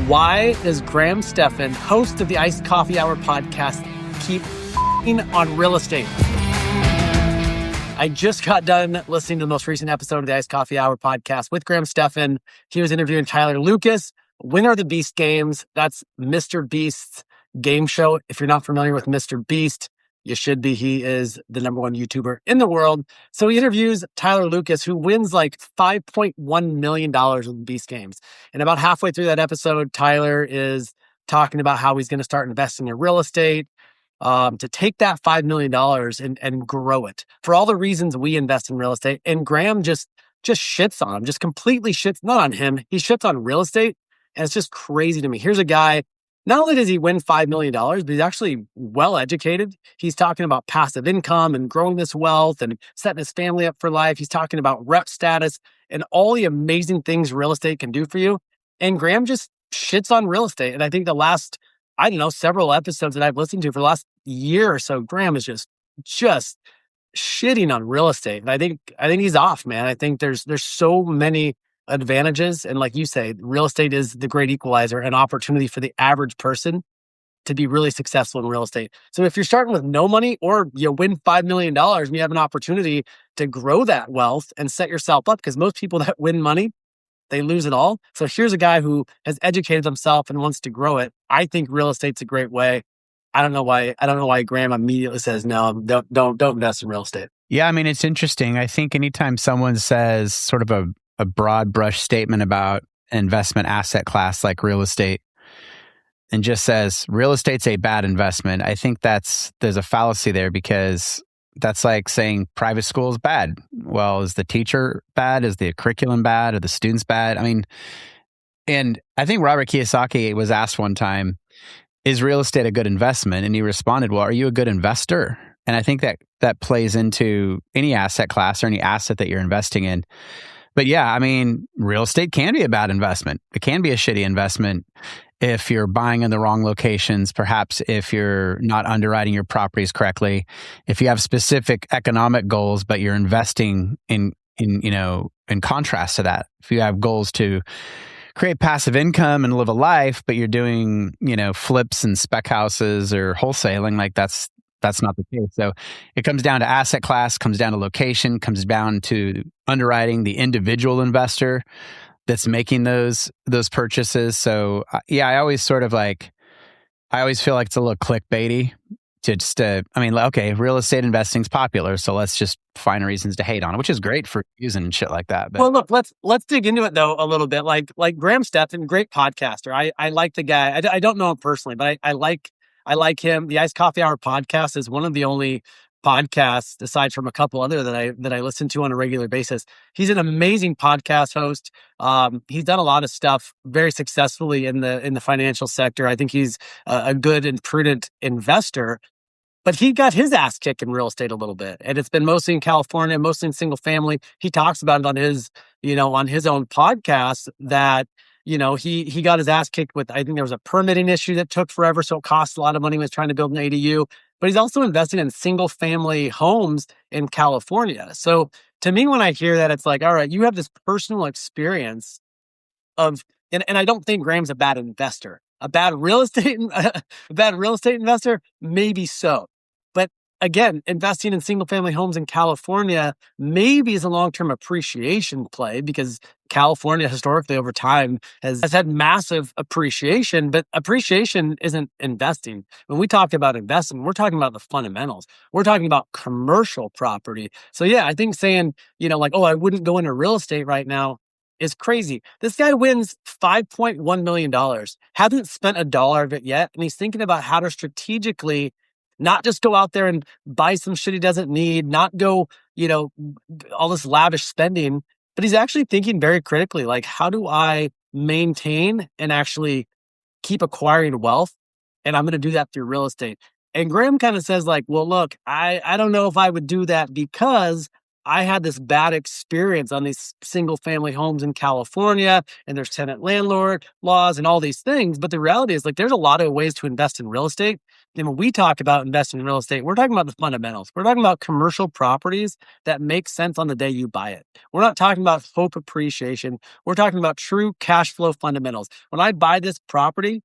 Why does Graham Stephan, host of the Iced Coffee Hour podcast, keep on real estate? I just got done listening to the most recent episode of the Iced Coffee Hour podcast with Graham Stephan. He was interviewing Tyler Lucas, winner of the Beast Games. That's MrBeast's game show. If you're not familiar with MrBeast, you should be. He is the number one YouTuber in the world. So he interviews Tyler Lucas, who wins like $5.1 million with the Beast Games. And about halfway through that episode, Tyler is talking about how he's going to start investing in real estate, to take that $5 million and grow it for all the reasons we invest in real estate. And Graham just shits on him, just completely shits, not on him. He shits on real estate. And it's just crazy to me. Here's a guy, not only does he win $5 million, but he's actually well-educated. He's talking about passive income and growing this wealth and setting his family up for life. He's talking about rep status and all the amazing things real estate can do for you. And Graham just shits on real estate. And I think the last, several episodes that I've listened to for the last year or so, Graham is just shitting on real estate. And I think he's off, man. I think there's so many advantages. And like you say, real estate is the great equalizer, an opportunity for the average person to be really successful in real estate. So if you're starting with no money or you win $5 million and you have an opportunity to grow that wealth and set yourself up, because most people that win money, they lose it all. So here's a guy who has educated himself and wants to grow it. I think real estate's a great way. I don't know why Graham immediately says, no, don't invest in real estate. Yeah, I mean, it's interesting. I think anytime someone says sort of a broad brush statement about investment asset class like real estate and just says real estate's a bad investment, I think there's a fallacy there, because that's like saying private school is bad. Well, is the teacher bad? Is the curriculum bad? Are the students bad? I mean, and I think Robert Kiyosaki was asked one time, is real estate a good investment? And he responded, well, are you a good investor? And I think that plays into any asset class or any asset that you're investing in. But yeah, I mean, real estate can be a bad investment. It can be a shitty investment if you're buying in the wrong locations, perhaps if you're not underwriting your properties correctly, if you have specific economic goals, but you're investing in contrast to that. If you have goals to create passive income and live a life, but you're doing, flips and spec houses or wholesaling, like that's not the case. So it comes down to asset class, comes down to location, comes down to underwriting the individual investor that's making those purchases. So yeah, I always feel like it's a little clickbaity to just, okay, real estate investing's popular, so let's just find reasons to hate on it, which is great for using shit like that. But. Well, look, let's dig into it though a little bit. Like Graham Stephan, great podcaster. I like the guy. I don't know him personally, but I like him. The Iced Coffee Hour podcast is one of the only podcasts, aside from a couple other that I listen to on a regular basis. He's an amazing podcast host. He's done a lot of stuff very successfully in the financial sector. I think he's a good and prudent investor, but he got his ass kicked in real estate a little bit, and it's been mostly in California, mostly in single family. He talks about it on his own podcast that he got his ass kicked with, I think there was a permitting issue that took forever. So it cost a lot of money when he was trying to build an ADU, but he's also investing in single family homes in California. So to me, when I hear that, it's like, all right, you have this personal experience of, and I don't think Graham's a bad investor, a bad real estate investor, maybe so. But again, investing in single family homes in California maybe is a long-term appreciation play, because California historically over time has had massive appreciation, but appreciation isn't investing. When we talk about investing, we're talking about the fundamentals. We're talking about commercial property. So yeah, I think saying, I wouldn't go into real estate right now is crazy. This guy wins $5.1 million, hasn't spent a dollar of it yet, and he's thinking about how to strategically not just go out there and buy some shit he doesn't need, not go, all this lavish spending, but he's actually thinking very critically, like, how do I maintain and actually keep acquiring wealth? And I'm going to do that through real estate. And Graham kind of says like, well, look, I don't know if I would do that because I had this bad experience on these single family homes in California, and there's tenant landlord laws and all these things. But the reality is, like, there's a lot of ways to invest in real estate. And when we talk about investing in real estate, we're talking about the fundamentals. We're talking about commercial properties that make sense on the day you buy it. We're not talking about hope appreciation. We're talking about true cash flow fundamentals. When I buy this property,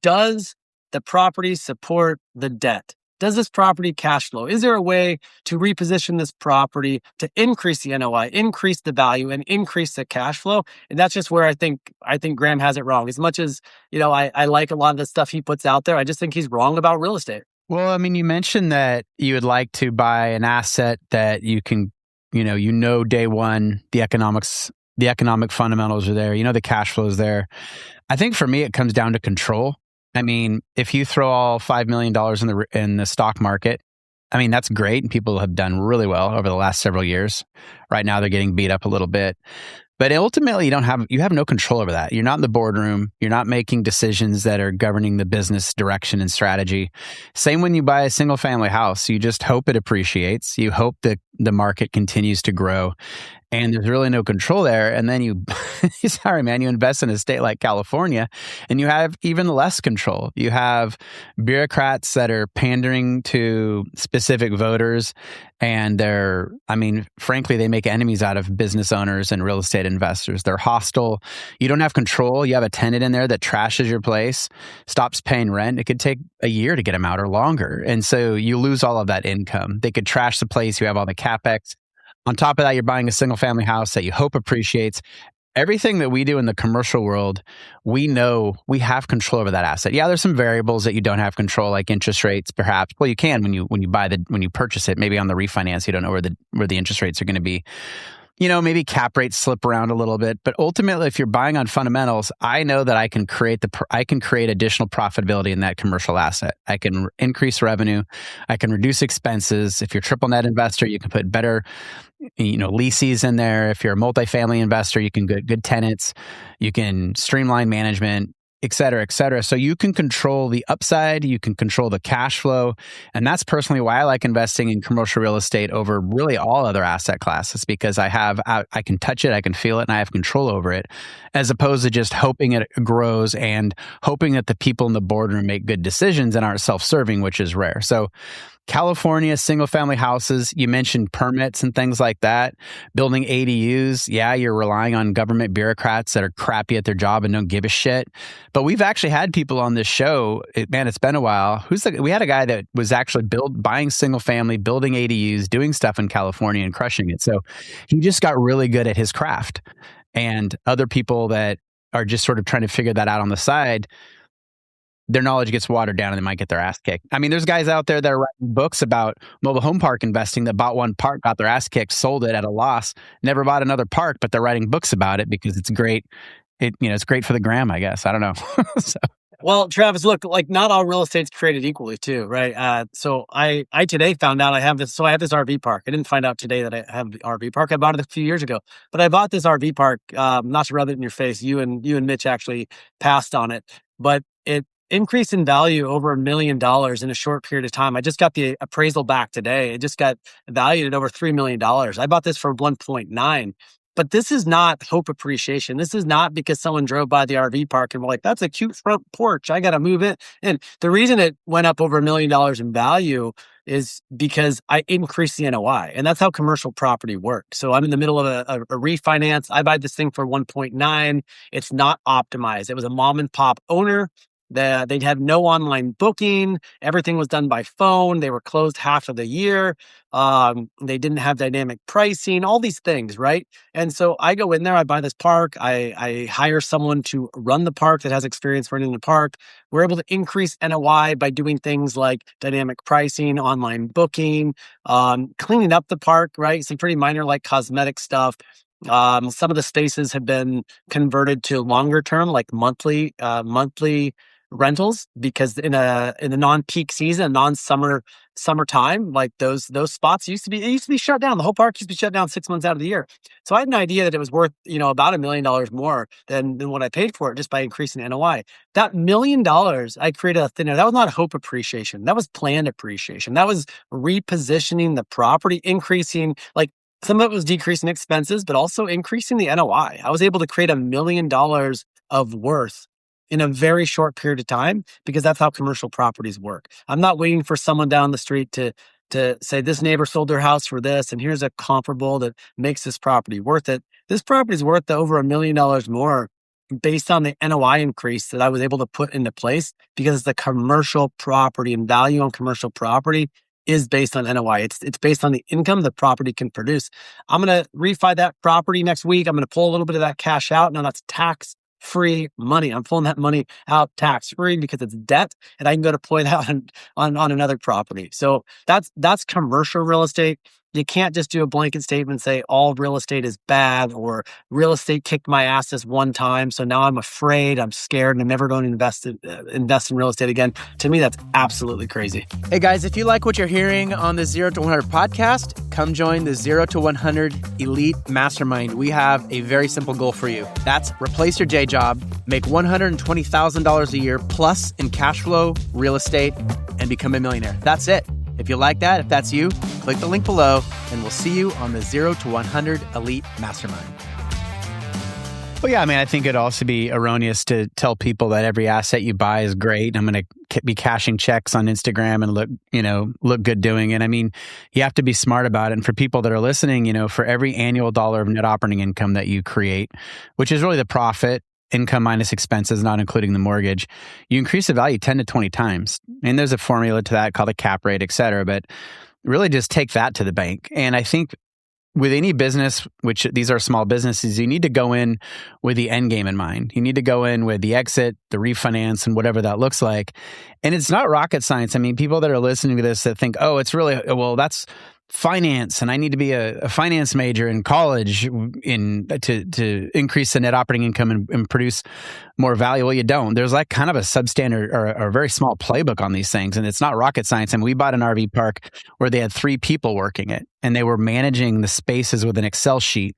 does the property support the debt? Does this property cash flow? Is there a way to reposition this property to increase the NOI, increase the value, and increase the cash flow? And that's just where I think Graham has it wrong. As much as, I like a lot of the stuff he puts out there, I just think he's wrong about real estate. Well, I mean, you mentioned that you would like to buy an asset that you can, day one, the economic fundamentals are there, the cash flow is there. I think for me, it comes down to control. I mean, if you throw all $5 million in the stock market, I mean, that's great. And people have done really well over the last several years. Right now, they're getting beat up a little bit. But ultimately, you have no control over that. You're not in the boardroom. You're not making decisions that are governing the business direction and strategy. Same when you buy a single family house. You just hope it appreciates. You hope that the market continues to grow. And there's really no control there. And then you invest in a state like California and you have even less control. You have bureaucrats that are pandering to specific voters. And frankly, they make enemies out of business owners and real estate investors. They're hostile. You don't have control. You have a tenant in there that trashes your place, stops paying rent. It could take a year to get them out or longer. And so you lose all of that income. They could trash the place. You have all the CapEx. On top of that, you're buying a single family house that you hope appreciates. Everything that we do in the commercial world, we know we have control over that asset. Yeah, there's some variables that you don't have control, like interest rates, perhaps. Well, you can when you purchase it. Maybe on the refinance, you don't know where the interest rates are going to be. Maybe cap rates slip around a little bit, but ultimately, if you're buying on fundamentals, I know that I can create additional profitability in that commercial asset. I can increase revenue. I can reduce expenses. If you're a triple net investor, you can put better, leases in there. If you're a multifamily investor, you can get good tenants. You can streamline management, et cetera, et cetera. So you can control the upside, you can control the cash flow. And that's personally why I like investing in commercial real estate over really all other asset classes, because I can touch it, I can feel it, and I have control over it, as opposed to just hoping it grows and hoping that the people in the boardroom make good decisions and aren't self-serving, which is rare. So California, single family houses, you mentioned permits and things like that. Building ADUs, yeah, you're relying on government bureaucrats that are crappy at their job and don't give a shit. But we've actually had people on this show, it's been a while. We had a guy that was actually buying single family, building ADUs, doing stuff in California and crushing it. So he just got really good at his craft. And other people that are just sort of trying to figure that out on the side, their knowledge gets watered down and they might get their ass kicked. I mean, there's guys out there that are writing books about mobile home park investing that bought one park, got their ass kicked, sold it at a loss, never bought another park, but they're writing books about it because it's great. It's great for the gram, I guess. I don't know. So. Well, Travis, look, like not all real estate's created equally too, right? So I today found out I have this RV park. I didn't find out today that I have the RV park. I bought it a few years ago, but I bought this RV park, not to rub it in your face. You and Mitch actually passed on it, but it increased in value over $1 million in a short period of time. I just got the appraisal back today. It just got valued at over $3 million. I bought this for 1.9. But this is not hope appreciation. This is not because someone drove by the RV park and were like, that's a cute front porch, I got to move it. And the reason it went up over $1 million in value is because I increased the NOI. And that's how commercial property works. So I'm in the middle of a refinance. I buy this thing for 1.9. It's not optimized. It was a mom and pop owner. They'd had no online booking. Everything was done by phone. They were closed half of the year. They didn't have dynamic pricing, all these things, right? And so I go in there, I buy this park. I hire someone to run the park that has experience running the park. We're able to increase NOI by doing things like dynamic pricing, online booking, cleaning up the park, right? Some pretty minor like cosmetic stuff. Some of the spaces have been converted to longer term, like monthly rentals, because in the non-peak season, summertime, like those spots used to be shut down. The whole park used to be shut down 6 months out of the year. So I had an idea that it was worth, about $1 million more than what I paid for it just by increasing NOI. That $1 million, I created a thinner. That was not hope appreciation. That was planned appreciation. That was repositioning the property, increasing, like, some of it was decreasing expenses, but also increasing the NOI. I was able to create $1 million of worth in a very short period of time, because that's how commercial properties work. I'm not waiting for someone down the street to say this neighbor sold their house for this, and here's a comparable that makes this property worth it. This property is worth over $1 million more based on the NOI increase that I was able to put into place, because it's the commercial property, and value on commercial property is based on NOI. It's based on the income the property can produce. I'm going to refi that property next week. I'm going to pull a little bit of that cash out. Now that's tax-free money. I'm pulling that money out tax-free because it's debt, and I can go deploy that on another property. So that's commercial real estate. You can't just do a blanket statement and say all real estate is bad, or real estate kicked my ass this one time, so now I'm afraid, I'm scared, and I'm never going to invest in real estate again. To me, that's absolutely crazy. Hey guys, if you like what you're hearing on the 0 to 100 podcast, come join the 0 to 100 Elite Mastermind. We have a very simple goal for you. That's replace your day job, make $120,000 a year plus in cash flow, real estate, and become a millionaire. That's it. If you like that, if that's you, click the link below, and we'll see you on the 0 to 100 Elite Mastermind. Well, yeah, I mean, I think it'd also be erroneous to tell people that every asset you buy is great. I'm going to be cashing checks on Instagram and look good doing it. I mean, you have to be smart about it. And for people that are listening, for every annual dollar of net operating income that you create, which is really the profit, income minus expenses, not including the mortgage, you increase the value 10 to 20 times. And there's a formula to that called a cap rate, et cetera. But really just take that to the bank. And I think with any business, which these are small businesses, you need to go in with the end game in mind. You need to go in with the exit, the refinance, and whatever that looks like. And it's not rocket science. I mean, people that are listening to this that think, oh, it's really, well, that's finance, and I need to be a finance major in college to increase the net operating income and produce more value. Well, you don't. There's like kind of a substandard or a very small playbook on these things, and it's not rocket science. And we bought an RV park where they had 3 people working it, and they were managing the spaces with an Excel sheet,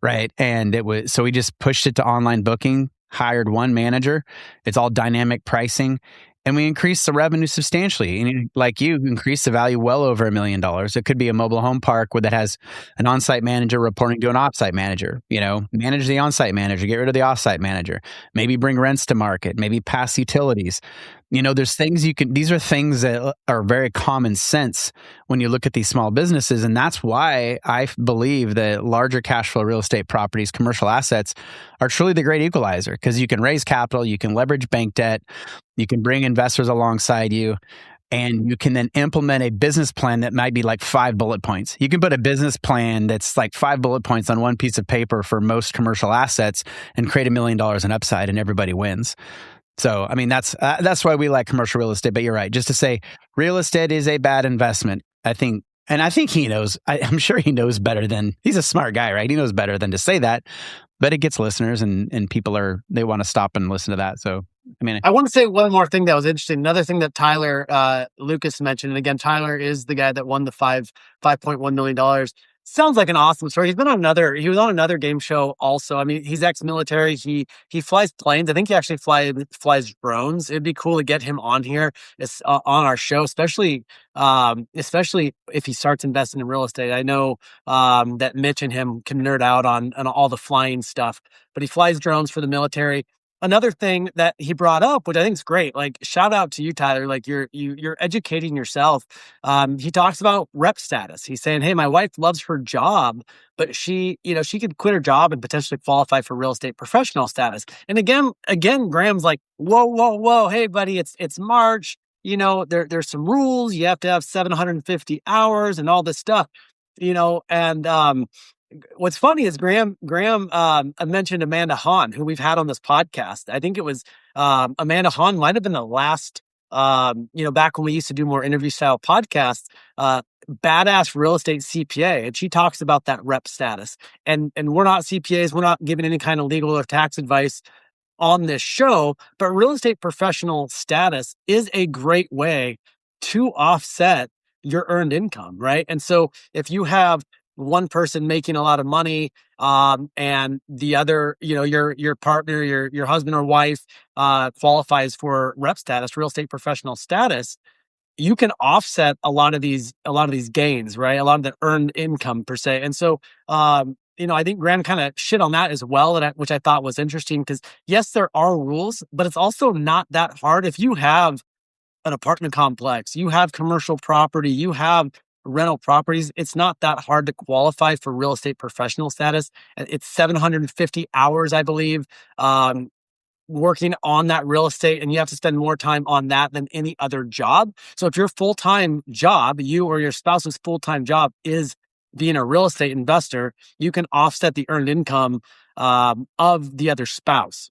right? And so we just pushed it to online booking, hired one manager. It's all dynamic pricing. And we increased the revenue substantially. And like you increased the value well over $1 million. It could be a mobile home park that has an on-site manager reporting to an off-site manager. Manage the on-site manager, get rid of the off-site manager. Maybe bring rents to market. Maybe pass utilities. There's things these are things that are very common sense when you look at these small businesses. And that's why I believe that larger cash flow real estate properties, commercial assets, are truly the great equalizer, because you can raise capital, you can leverage bank debt, you can bring investors alongside you, and you can then implement a business plan that might be like 5 bullet points. You can put a business plan that's like 5 bullet points on one piece of paper for most commercial assets and create $1 million in upside, and everybody wins. So, I mean, that's why we like commercial real estate. But you're right. Just to say real estate is a bad investment, I think he knows. I'm sure he knows better than, he's a smart guy, right? He knows better than to say that. But it gets listeners, and people they want to stop and listen to that. So, I mean, I want to say one more thing that was interesting. Another thing that Tyler Lucas mentioned, and again, Tyler is the guy that won the $5.1 million. Sounds like an awesome story. He was on another game show also. I mean, he's ex-military. He flies planes. I think he actually flies drones. It'd be cool to get him on here, on our show, especially if he starts investing in real estate. I know that Mitch and him can nerd out on all the flying stuff, but he flies drones for the military. Another thing that he brought up, which I think is great, like shout out to you, Tyler, like you're educating yourself. He talks about rep status. He's saying, hey, my wife loves her job, but she could quit her job and potentially qualify for real estate professional status. And again, Graham's like, whoa, hey, buddy, it's March. There's some rules. You have to have 750 hours and all this stuff, and what's funny is Graham mentioned Amanda Hahn, who we've had on this podcast. I think it was Amanda Hahn might have been the last, back when we used to do more interview style podcasts, badass real estate CPA. And she talks about that rep status. And we're not CPAs. We're not giving any kind of legal or tax advice. on this show, but real estate professional status is a great way to offset your earned income, right? And so if you have one person making a lot of money, and the other, your partner, your husband or wife, qualifies for rep status, real estate professional status, you can offset a lot of these gains, right? A lot of the earned income per se. And so, I think Graham kind of shit on that as well, which I thought was interesting because yes, there are rules, but it's also not that hard. If you have an apartment complex, you have commercial property, you have rental properties, it's not that hard to qualify for real estate professional status. It's 750 hours, I believe, working on that real estate, and you have to spend more time on that than any other job. So if your full-time job, you or your spouse's full-time job is being a real estate investor, you can offset the earned income of the other spouse.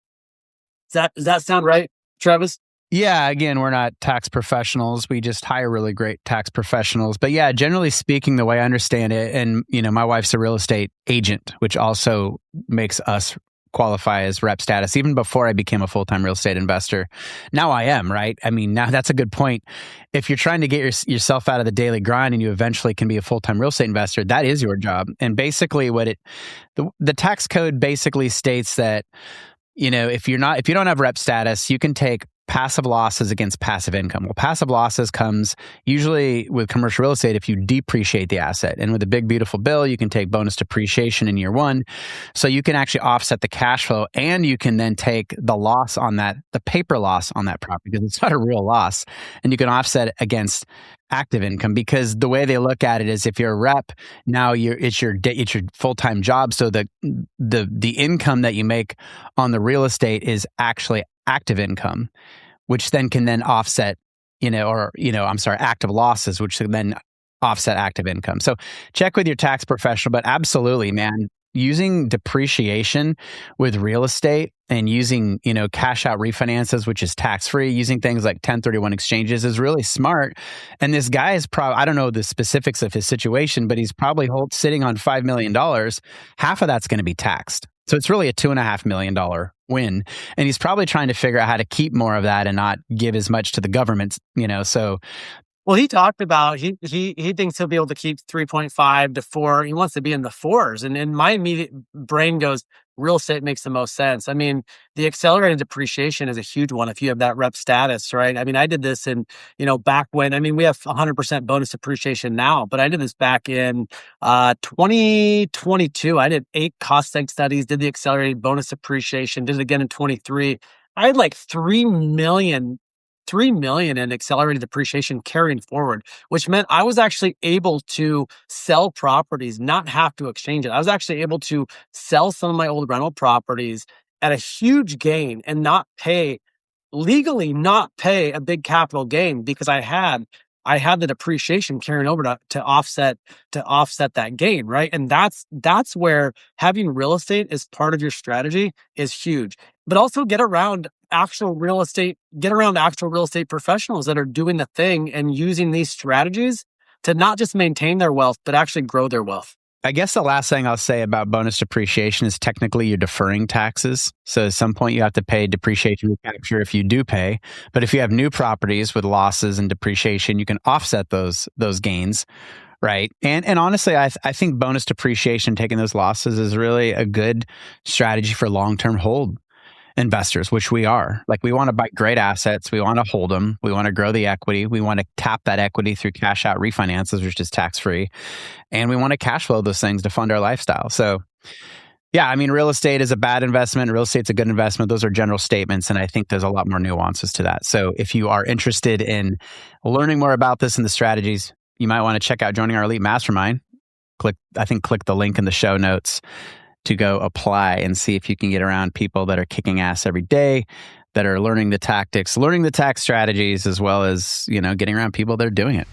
Does that sound right, Travis? Yeah, again, we're not tax professionals. We just hire really great tax professionals. But yeah, generally speaking, the way I understand it, and my wife's a real estate agent, which also makes us qualify as rep status even before I became a full-time real estate investor. Now I am, right? I mean, now that's a good point. If you're trying to get yourself out of the daily grind and you eventually can be a full-time real estate investor, that is your job. And basically the tax code basically states that, if you don't have rep status, you can take passive losses against passive income. Well, passive losses comes usually with commercial real estate if you depreciate the asset. And with a big, beautiful bill, you can take bonus depreciation in year one. So you can actually offset the cash flow, and you can then take the loss on that, the paper loss on that property, because it's not a real loss. And you can offset it against active income, because the way they look at it is if you're a rep, now it's your full-time job. So the income that you make on the real estate is actually active income, which then can offset, active losses, which can then offset active income. So check with your tax professional, but absolutely, man, using depreciation with real estate and using, cash out refinances, which is tax-free, using things like 1031 exchanges is really smart. And this guy is probably, I don't know the specifics of his situation, but he's probably sitting on $5 million. Half of that's going to be taxed. So it's really a $2.5 million win. And he's probably trying to figure out how to keep more of that and not give as much to the government, so. Well, he talked about he thinks he'll be able to keep 3.5 to 4. He wants to be in the fours. And in my immediate brain goes, real estate makes the most sense. I mean, the accelerated depreciation is a huge one if you have that rep status, right? I mean, I did this in, back when, we have 100% bonus depreciation now, but I did this back in 2022. I did 8 cost seg studies, did the accelerated bonus depreciation, did it again in 23. I had like 3 million in accelerated depreciation carrying forward, which meant I was actually able to sell properties, not have to exchange it. I was actually able to sell some of my old rental properties at a huge gain and legally not pay a big capital gain, because I had the depreciation carrying over to offset that gain, right? And that's where having real estate as part of your strategy is huge. But also get around actual real estate professionals that are doing the thing and using these strategies to not just maintain their wealth, but actually grow their wealth. I guess the last thing I'll say about bonus depreciation is technically you're deferring taxes. So at some point you have to pay depreciation recapture if you do pay. But if you have new properties with losses and depreciation, you can offset those gains, right? And honestly, I think bonus depreciation, taking those losses, is really a good strategy for long-term hold investors, which we are. Like, we want to buy great assets. We want to hold them. We want to grow the equity. We want to tap that equity through cash out refinances, which is tax-free. And we want to cash flow those things to fund our lifestyle. So yeah, real estate is a bad investment. Real estate's a good investment. Those are general statements. And I think there's a lot more nuances to that. So if you are interested in learning more about this and the strategies, you might want to check out joining our elite mastermind. Click the link in the show notes to go apply and see if you can get around people that are kicking ass every day, that are learning the tactics, learning the tax strategies, as well as, getting around people that are doing it.